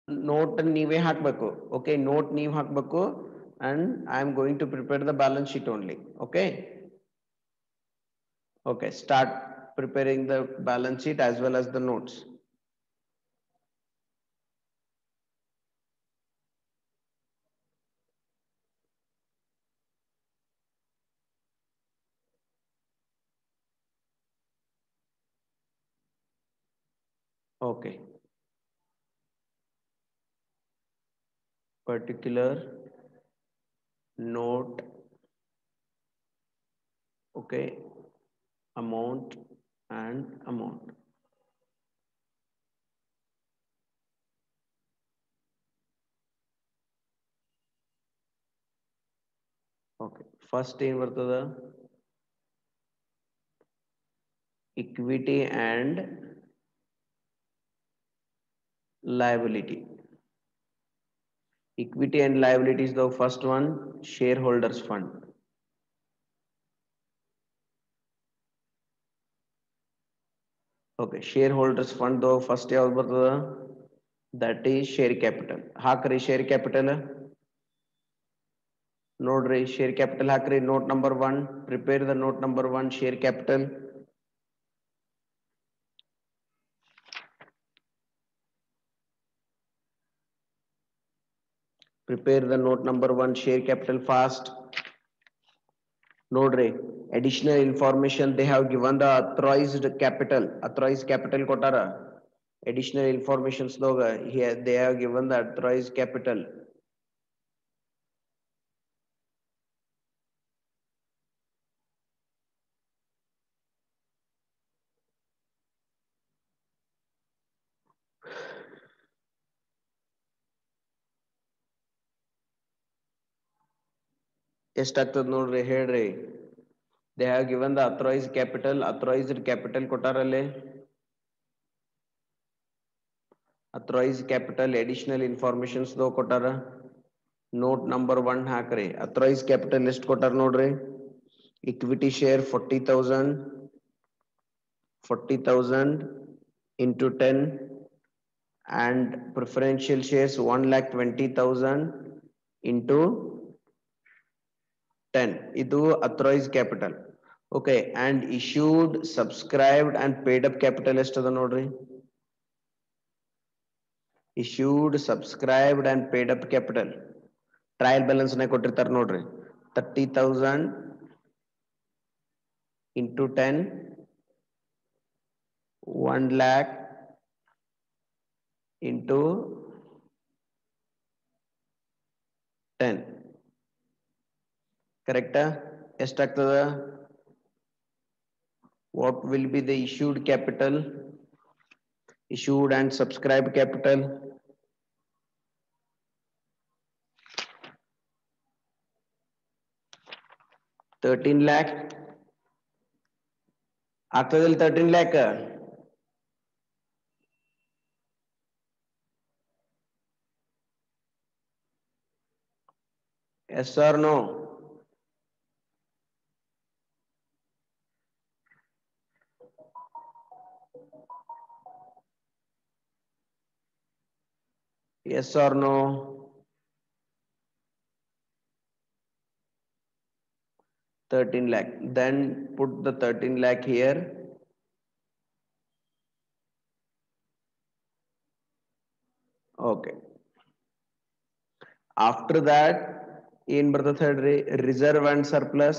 note ನೀವೇ ಹಾಕಬೇಕು. Okay, note ನೀವು ಹಾಕಬೇಕು, and I am going to prepare the balance sheet only. Okay. Okay, start preparing the balance sheet as well as the notes. Okay. Particular note. Okay, amount and amount. Okay, first ಏನ್ ಬರ್ತದ? Equity and liability. Equity and liability is the first one, shareholders fund. Okay, shareholders fund though first ಯಾವ್ದು ಬರ್ತದ? That is share capital. ಹಾಕ್ರಿ share capital. ನೋಡ್ರಿ share capital ಹಾಕ್ರಿ. Note number 1, prepare the note number 1, share capital. Prepare the note number 1, share capital fast. Nodre, additional information they have given the authorized capital kotara. Additional informations doga here they have given the authorized capital. ಎಷ್ಟಾಗ್ತದೆ ನೋಡ್ರಿ ಹೇಳ್ರಿ. They have given the authorized capital ಕೊಟ್ಟಾರಲ್ಲಿ. Authorized capital additional informations ದೋ ಕೊಟ್ಟಾರ. Note number 1 ಹಾಕ್ರಿ. Authorized capital ಎಷ್ಟು ಕೊಟ್ಟಾರ ನೋಡ್ರಿ. Equity share 40,000 into 10 and preferential shares 1,20,000 into 10. Idu authorized capital. Okay, and issued, subscribed and paid up capital estada nodri. Issued, subscribed and paid up capital. Trial balance ne kotirtar nodri. 30,000 into 10, 1 lakh into 10. Correct? ಎಷ್ಟಾಗ್ತದ? What will be the issued capital? Issued and subscribed capital? 13 lakh. ಆಗ್ತದಿಲ್ಲ 13 lakh? Yes or no? Yes or no? 13 lakh. Then put the 13 lakh here. Okay. After that, in reserve and surplus.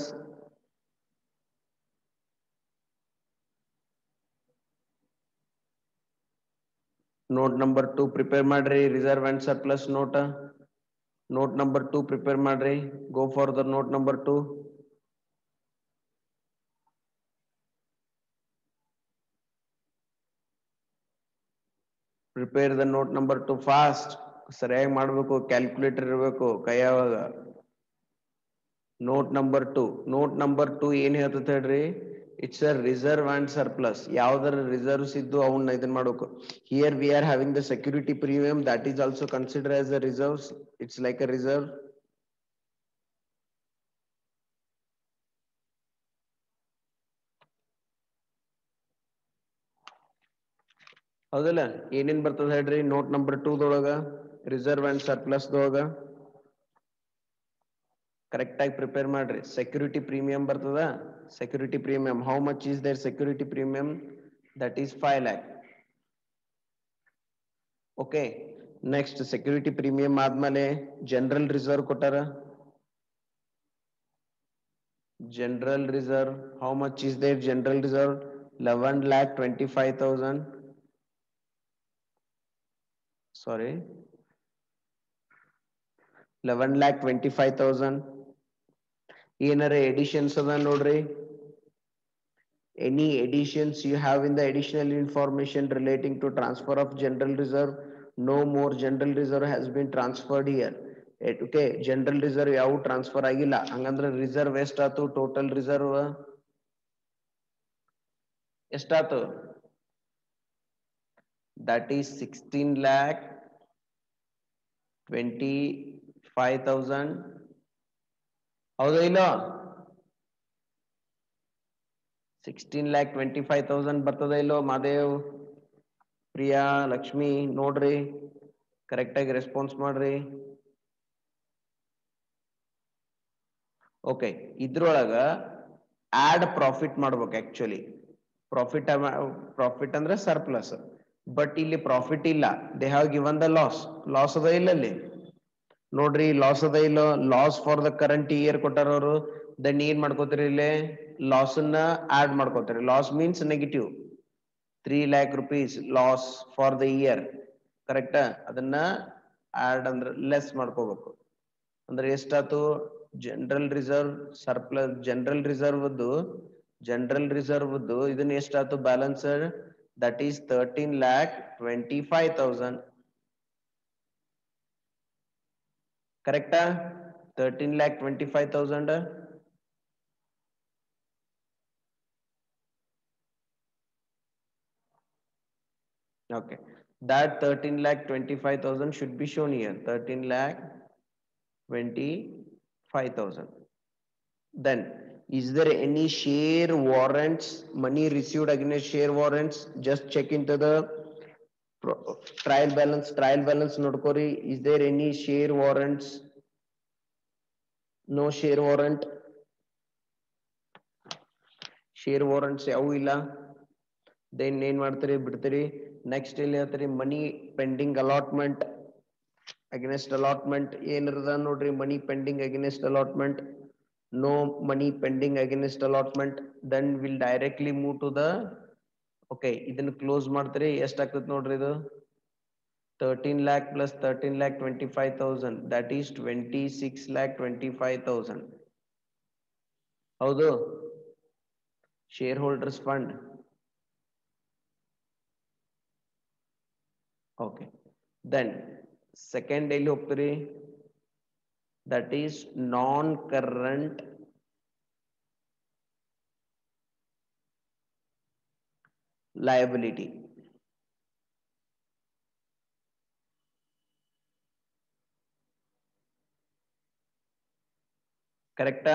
Note number 2 prepare madri, reserve and surplus note. Note number 2 prepare madri. Go for the note number 2. Prepare the note number 2 fast. ಸರಿಯಾಗಿ ಮಾಡಬೇಕು, calculator ಇರಬೇಕು ಕೈಯಾಗ. Note number 2. Note number 2 ಏನ್ ಹೇಳ್ತದೆ ಹೇಳ್ರಿ? It's a reserve and surplus. ಯಾವ್ದಾರ reserves ಇದ್ದು ಅವನ್ನ ಇದನ್ನ ಮಾಡಬೇಕು. Here we are having the security premium, that is also consider as a reserves. It's like a reserve. ಹೌದಲ್ಲ ಏನೇನ್ ಬರ್ತದ ಹೇಳ್ರಿ ನೋಟ್ ನಂಬರ್ 2 ದೊಳಗ ರಿಸರ್ವ್ ಅಂಡ್ ಸರ್ಪ್ಲಸ್ ದೊಳಗ ಕರೆಕ್ಟ್ ಆಗಿ ಪ್ರಿಪೇರ್ ಮಾಡ್ರಿ ಸೆಕ್ಯೂರಿಟಿ ಪ್ರೀಮಿಯಂ ಬರ್ತದ security premium how much is there security premium that is 5 lakh okay next security premium ಆದ್ಮೇಲೆ ಜನರಲ್ ರಿಸರ್ವ್ ಕೊಟ್ಟಾರ general reserve how much is their general reserve 11,25,000 sorry 11,25,000 ಏನರ additions ಅದ ನೋಡ್ರಿ any additions you have in the additional information relating to transfer of general reserve no more general reserve has been transferred here okay general reserve ಯಾವ transfer ಆಗಿಲ್ಲ ಹಂಗಂದ್ರೆ reserve ಎಷ್ಟಾತು total reserve ಎಷ್ಟಾತು that is 16,25,000 ಹೌದಾ ಇಲ್ಲ 16,25,000 ಬರ್ತದ ಇಲ್ಲೋ ಮಾದೇವ್ ಪ್ರಿಯಾ ಲಕ್ಷ್ಮಿ ನೋಡ್ರಿ ಕರೆಕ್ಟ್ ಆಗಿ ರೆಸ್ಪಾನ್ಸ್ ಮಾಡ್ರಿ ಓಕೆ ಇದ್ರೊಳಗ ಆಡ್ ಪ್ರಾಫಿಟ್ ಮಾಡ್ಬೇಕು ಆಕ್ಚುಲಿ ಪ್ರಾಫಿಟ್ ಪ್ರಾಫಿಟ್ ಅಂದ್ರೆ ಸರ್ಪ್ಲಸ್ ಬಟ್ ಇಲ್ಲಿ ಪ್ರಾಫಿಟ್ ಇಲ್ಲ they have given the loss ಅದ ಇಲ್ಲ ಅಲ್ಲಿ ನೋಡ್ರಿ ಲಾಸ್ ಅದ ಇಲ್ಲ loss for the current year ಕೊಟ್ಟಾರ ಅವರು ದೆನ್ ಏನ್ ಮಾಡ್ಕೋತೀರಿ ಇಲ್ಲಿ ಲಾಸ್ ಅನ್ನ ಆಡ್ ಮಾಡ್ಕೋತೀರಿ loss means negative 3 lakh rupees loss for the year ಕರೆಕ್ಟಾ ಅದನ್ನ ಆಡ್ ಅಂದ್ರೆ ಲೆಸ್ ಮಾಡ್ಕೋಬೇಕು ಅಂದ್ರೆ ಎಷ್ಟಾತು general reserve surplus general reserve ಇದನ್ನ ಎಷ್ಟಾತು ಬ್ಯಾಲೆನ್ಸ್ ದಟ್ ಈಸ್ 13,25,000 ಕರೆಕ್ಟಾ 13,25,000 okay that 13,25,000 should be shown here 13,25,000 then is there any share warrants money received against share warrants just check into the trial balance nodkori is there any share warrants no share warrants yavu illa then ಏನ್ ಮಾಡ್ತೀರಿ ಬಿಡ್ತೀರಿ next ಇಲ್ಲಿ ಹೇಳ್ತೀರಿ money pending allotment against allotment ಏನಿರದ ನೋಡ್ರಿ money pending against allotment no money pending against allotment then will directly move to the okay ಇದನ್ನ close ಮಾಡ್ತೀರಿ ಎಷ್ಟು ಆಗ್ತದೆ ನೋಡ್ರಿ ಇದು 13 lakh plus 13,25,000 that is 26,25,000 ಹೌದು share holders fund okay then second ಎಲ್ಲಿ ಹೋಗ್ತೀರಿ that is non current liability ಕರೆಕ್ಟಾ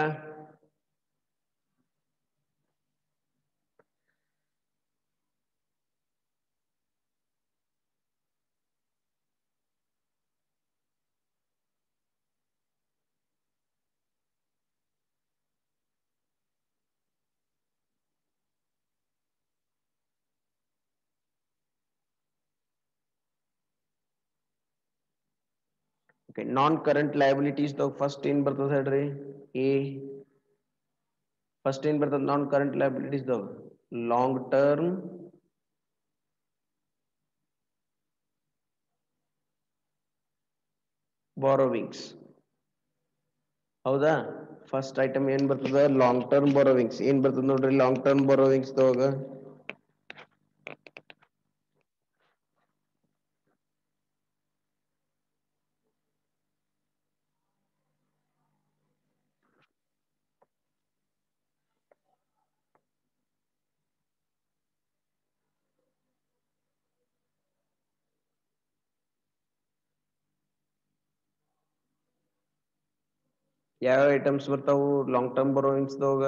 okay non current liabilities the first ಏನ್ ಬರ್ತದ ಹೇಳ್ರಿ ಎ ಫಸ್ಟ್ ಏನ್ ಬರ್ತದ ನಾನ್ current liabilities the long term borrowings ಹೌದಾ ಫಸ್ಟ್ ಐಟಮ್ ಏನ್ ಬರ್ತದ ಲಾಂಗ್ ಟರ್ಮ್ ಬಾರೋವಿಂಗ್ಸ್ ಏನ್ ಬರ್ತದ ನೋಡ್ರಿ ಲಾಂಗ್ ಟರ್ಮ್ ಬಾರೋವಿಂಗ್ಸ್ ದೊಳಗ ಯಾವ ಐಟಮ್ಸ್ ಬರ್ತಾವು ಲಾಂಗ್ ಟರ್ಮ್ ಬಾರೋವಿಂಗ್ಸ್ ದೊಳಗ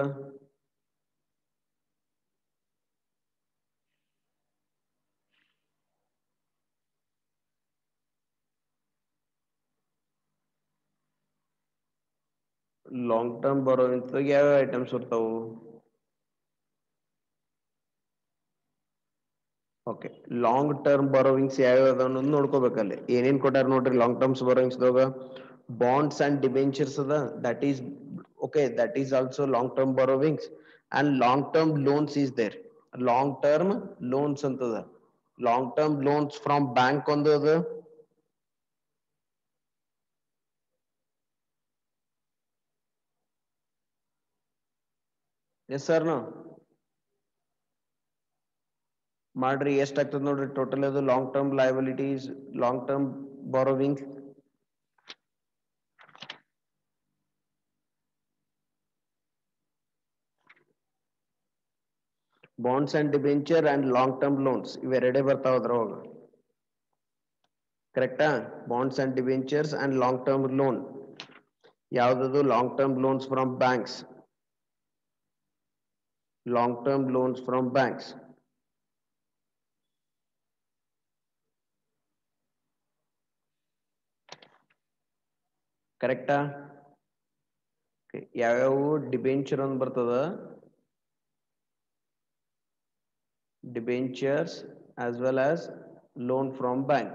ಲಾಂಗ್ ಟರ್ಮ್ ಬರೋವಿಂಗ್ ಯಾವ ಐಟಮ್ಸ್ ಬರ್ತಾವು? ಓಕೆ, ಲಾಂಗ್ ಟರ್ಮ್ ಬರೋವಿಂಗ್ಸ್ ಯಾವ್ಯಾವ ಅನ್ನೋದು ನೋಡ್ಕೋಬೇಕಲ್ಲಿ. ಏನೇನ್ ಕೊಟ್ಟಾರ ನೋಡ್ರಿ ಲಾಂಗ್ ಟರ್ಮ್ಸ್ ಬರೋವಿಂಗ್ಸ್ ದಾಗ. ಬಾಂಡ್ಸ್ ಅಂಡ್ ಡಿಬೆಂಚರ್ಸ್ ಅದ, that is okay, that is also long term borrowings. And long term loans is there. Long term loans ಅಂತದ. Long term loans from bank ಒಂದು ಅದ. ಎಸ್ ಸರ್ ನೋ ಮಾಡ್ರಿ, ಎಷ್ಟಾಗ್ತದೆ ನೋಡ್ರಿ total. ಅದು long term liabilities, long term borrowing. Bonds and debenture and long term loans ಇವೆರಡೇ ಬರ್ತಾವ ಅದ್ರೊಳಗ. ಕರೆಕ್ಟಾ? Bonds and debentures and long term loan. ಯಾವ್ದದು? Long term loans from banks. Long term loans from banks. ಕರೆಕ್ಟಾ? ಯಾವ್ಯಾವು? Debenture ಅಂತ ಬರ್ತದ, debentures as well as loan from bank.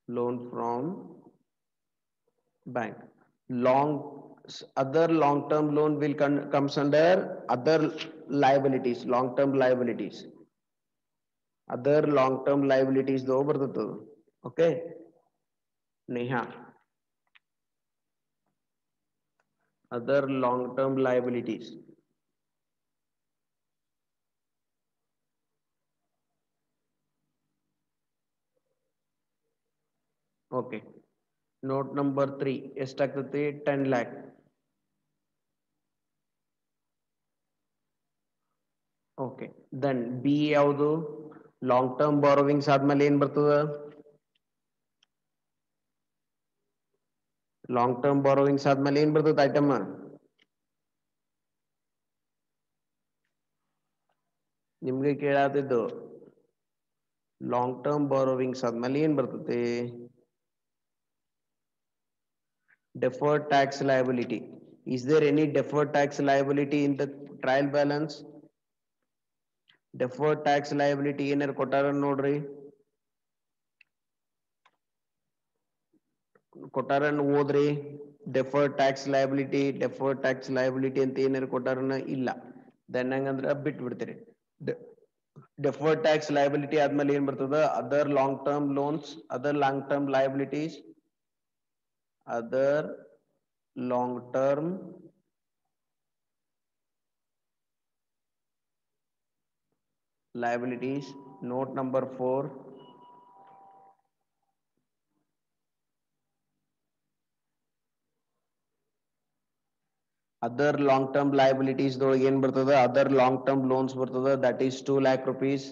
Loan from bank. Long other long term loan will comes under other liabilities, long term liabilities. Other long term liabilities though ಬರ್ತದ. Okay, Neha. Other long term liabilities. Okay, note number 3 ಎಷ್ಟಾಗ್ತತಿ? 10 lakh. Okay, then B ಯಾವುದು? Long term borrowings ಆದ್ಮೇಲೆ ಏನ್ ಬರ್ತದ? Long term borrowings ಆದ್ಮೇಲೆ ಏನ್ ಬರ್ತದ item? ನಿಮ್ಗೆ ಕೇಳಾತಿದ್ದು ಲಾಂಗ್ ಟರ್ಮ್ ಬಾರೋವಿಂಗ್ಸ್ ಆದ್ಮೇಲೆ ಏನ್ ಬರ್ತದೆ? Deferred tax liability. Is there any deferred tax liability in the trial balance? Deferred tax liability ಏನಾರು ಕೊಟ್ಟಾರ ನೋಡ್ರಿ, ಕೊಟ್ಟಾರ ಓದ್ರಿ. Deferred tax liability, deferred tax liability ಅಂತ ಏನಾರು ಕೊಟ್ಟಾರನ? ಇಲ್ಲ. ದೆನ್ ಹಂಗಂದ್ರ ಬಿಟ್ಟು ಬಿಡ್ತೀರಿ. ಡೆಫರ್ಡ್ ಟ್ಯಾಕ್ಸ್ ಲಯಬಿಲಿಟಿ ಆದ್ಮೇಲೆ ಏನ್ ಬರ್ತದ? Other long term loans, other long term liabilities, other long term liabilities. Note number 4. Other long term liabilities though again ಬರ್ತದ, other long term loans ಬರ್ತದ, that is 2 lakh rupees.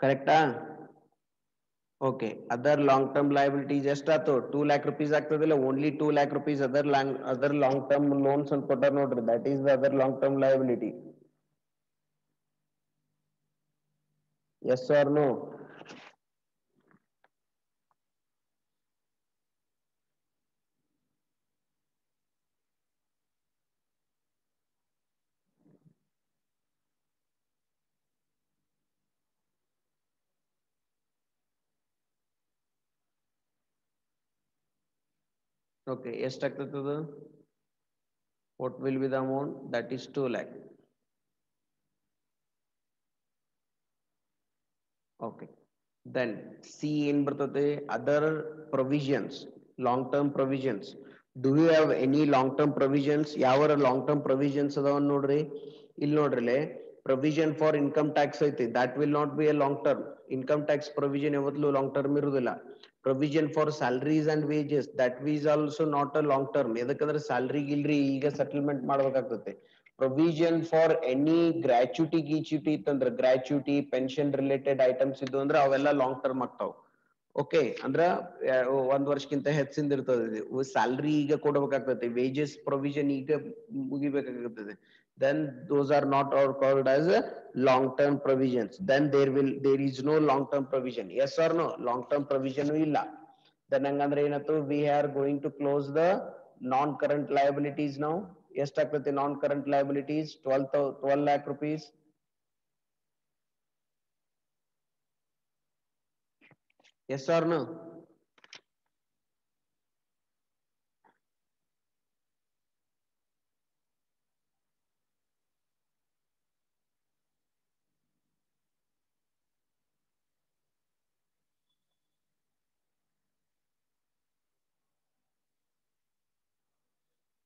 ಕರೆಕ್ಟಾ? Okay, other long term liabilities ಎಷ್ಟಾಯ್ತು? 2 lakh rupees ಆಗ್ತದಿಲ್ಲ. Only 2 lakh rupees other long term loans ಅಂತ ಕೊಟ್ಟಾರ ನೋಡ್ರಿ, that is the other long term liability. Yes or no? Okay, ಎಷ್ಟಾಗ್ತದ? What will be the amount? That is 2 lakh. Okay, then C ಏನ್ ಬರ್ತದೆ? Other provisions, long term provisions. Do you have any long term provisions? ಯಾವ long term provisions ಅದಾವ ನೋಡ್ರಿ. ಇಲ್ಲಿ ನೋಡ್ರಿ, provision for income tax ಐತಿ, that will not be a long term. Income tax provision ಯಾವತ್ತೂ long term ಇರುವುದಿಲ್ಲ. Provision for salaries and wages that is also not a long term. ಎದಕ್ಕಂದ್ರೆ salary ಗಿಲ್ರಿ ಈಗ ಸೆಟಲ್ಮೆಂಟ್ ಮಾಡ್ಬೇಕಾಗ್ತದೆ. ಪ್ರೊವಿಷನ್ ಫಾರ್ ಎನಿ ಗ್ರಾಚ್ಯುಟಿ ಗೀಚ್ಯುಟಿ ಇತ್ತಂದ್ರೆ, gratuity pension related items ಇದ್ದು ಅಂದ್ರೆ ಅವೆಲ್ಲ ಲಾಂಗ್ ಟರ್ಮ್ ಆಗ್ತಾವ. ಓಕೆ, ಅಂದ್ರ ಒಂದ್ ವರ್ಷಕ್ಕಿಂತ ಹೆಚ್ಚಿಂದ ಇರ್ತದೆ. ಸ್ಯಾಲ್ರಿ ಈಗ ಕೊಡ್ಬೇಕಾಗ್ತದೆ, ವೇಜಸ್ ಪ್ರೊವಿಷನ್ ಈಗ ಮುಗಿಬೇಕಾಗ್ತದೆ. then those are not all called as a long term provisions. Then there is no long term provision. Yes or no? Long term provision illa. Then hangandre ಏನತ್ತು, we are going to close the non current liabilities now. ಎಷ್ಟಾಗ್ತದೆ non current liabilities? 12 lakh rupees. Yes or no?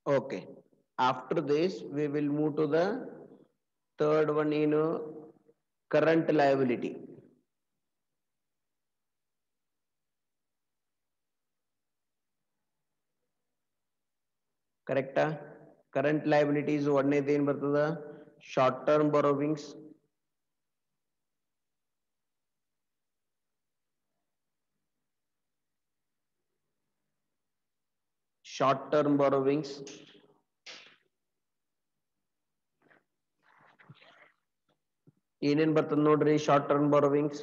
Okay, after this we will move to the third one, current liability. ಕರೆಕ್ಟಾ? Current liabilities ಒಂದನೇದು ಏನ್ ಬರ್ತದ? Short term borrowings. Short term borrowings ಏನೇನ್ ಬರ್ತದ ನೋಡ್ರಿ. Short term borrowings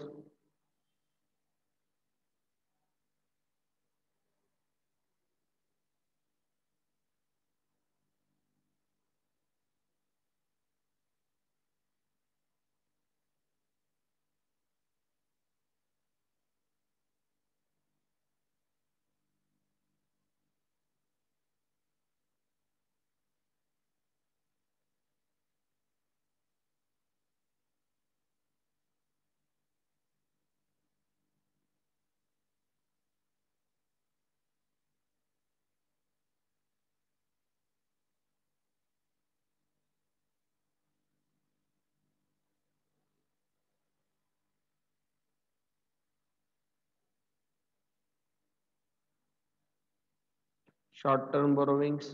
short term borrowings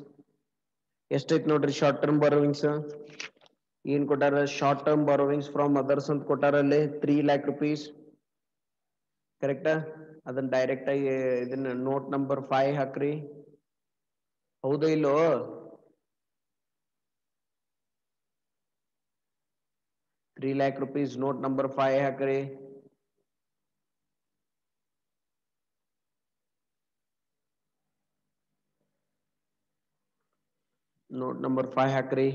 ಎಷ್ಟೈತ್ ನೋಡ್ರಿ. Short term borrowings ಏನ್ ಕೊಟ್ಟಾರ? Short term borrowings from others ಅಂತ ಕೊಟ್ಟಾರಲ್ಲಿ 3 lakh rupees. ಕರೆಕ್ಟಾ? ಅದನ್ನ ಡೈರೆಕ್ಟ್ ಆಗಿ ಇದನ್ನ ನೋಟ್ ನಂಬರ್ 5 ಹಾಕ್ರಿ. ಹೌದೋ ಇಲ್ಲೋ? ₹3 lakh ನೋಟ್ ನಂಬರ್ 5 ಹಾಕ್ರಿ. ನೋಟ್ ನಂಬರ್ 5 ಹಾಕ್ರಿ.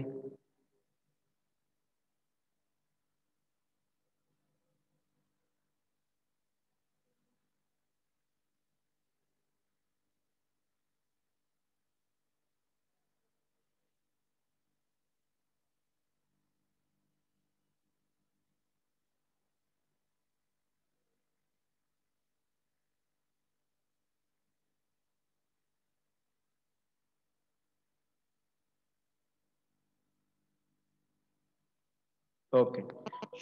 ಓಕೆ,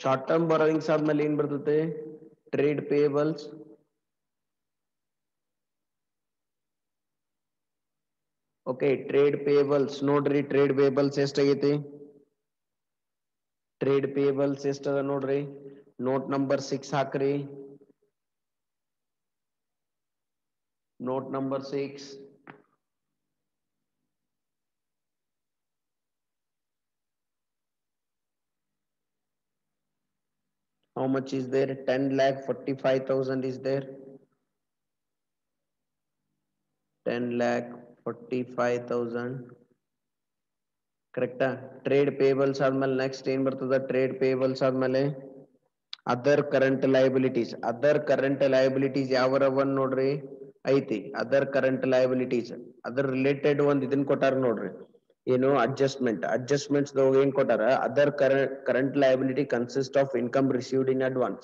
ಶಾರ್ಟ್ ಟರ್ಮ್ ಬಾರೋವಿಂಗ್ಸ್ ಆದ್ಮೇಲೆ ಏನ್ ಬರ್ತದೆ? Trade payables. Okay, trade payables ನೋಡ್ರಿ. Trade payables ಎಷ್ಟಾಗೈತಿ? ಟ್ರೇಡ್ ಪೇಯಬಲ್ಸ್ ಎಷ್ಟದ ನೋಡ್ರಿ. ನೋಟ್ ನಂಬರ್ 6 ಹಾಕ್ರಿ. Note number 6. How much is there? 10,45,000 is there. 10,45,000. ಕರೆಕ್ಟಾ? ಟ್ರೇಡ್ ಪೇಬಲ್ಸ್ ಆದ್ಮೇಲೆ ನೆಕ್ಸ್ಟ್ ಏನ್ ಬರ್ತದ? ಟ್ರೇಡ್ ಪೇಬಲ್ಸ್ ಆದ್ಮೇಲೆ other current liabilities. Other current liabilities ಯಾವರವನ್ ನೋಡ್ರಿ ಐತಿ. Other current liabilities other related ಒಂದ್ ಇದನ್ ಕೊಟ್ಟಾರ ನೋಡ್ರಿ. ಏನು? ಅಡ್ಜಸ್ಟ್ಮೆಂಟ್ಸ್ ಏನ್ ಕೊಟ್ಟಾರ? Other current liability consist of income received in advance.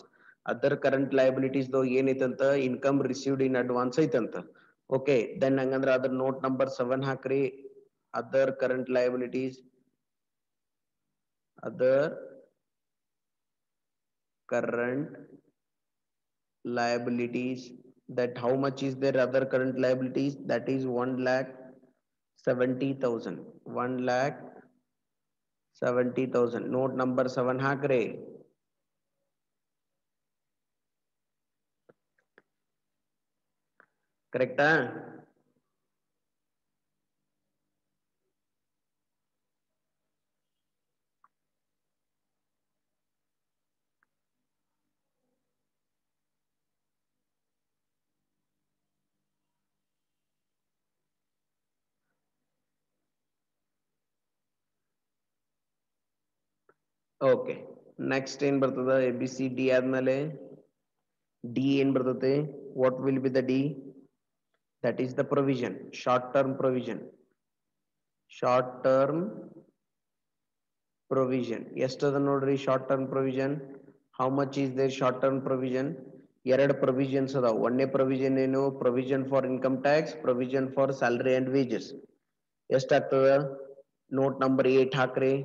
Other current liabilities ಏನೈತಂತ? ಇನ್ಕಮ್ ರಿಸೀವ್ಡ್ ಇನ್ ಅಡ್ವಾನ್ಸ್ ಐತಂತ. ಓಕೆ, ದೆನ್ ಹಂಗಂದ್ರ ಅದ್ರ ನೋಟ್ ನಂಬರ್ 7 ಹಾಕ್ರಿ. Other current liabilities. Other current liabilities. That how much is their other current liabilities? That is 1,70,000. 1,70,000. Note number 7 ಹಾಕ್ರಿ. ಕರೆಕ್ಟಾ? Okay, next ಏನ್ ಬರ್ತದ? A B C D ಆದ್ಮೇಲೆ D ಏನ್ ಬರ್ತದೆ? What will be the D? That is the provision, short term provision. Short term provision ಎಷ್ಟದ ನೋಡ್ರಿ? Short term provision how much is there? Short term provision ಎರಡು provisions ಅದಾವ. ಒಂದೇ provision ಏನು? Provision for income tax, provision for salary and wages. ಎಷ್ಟಾಗ್ತದ? Note number 8 ಹಾಕ್ರಿ.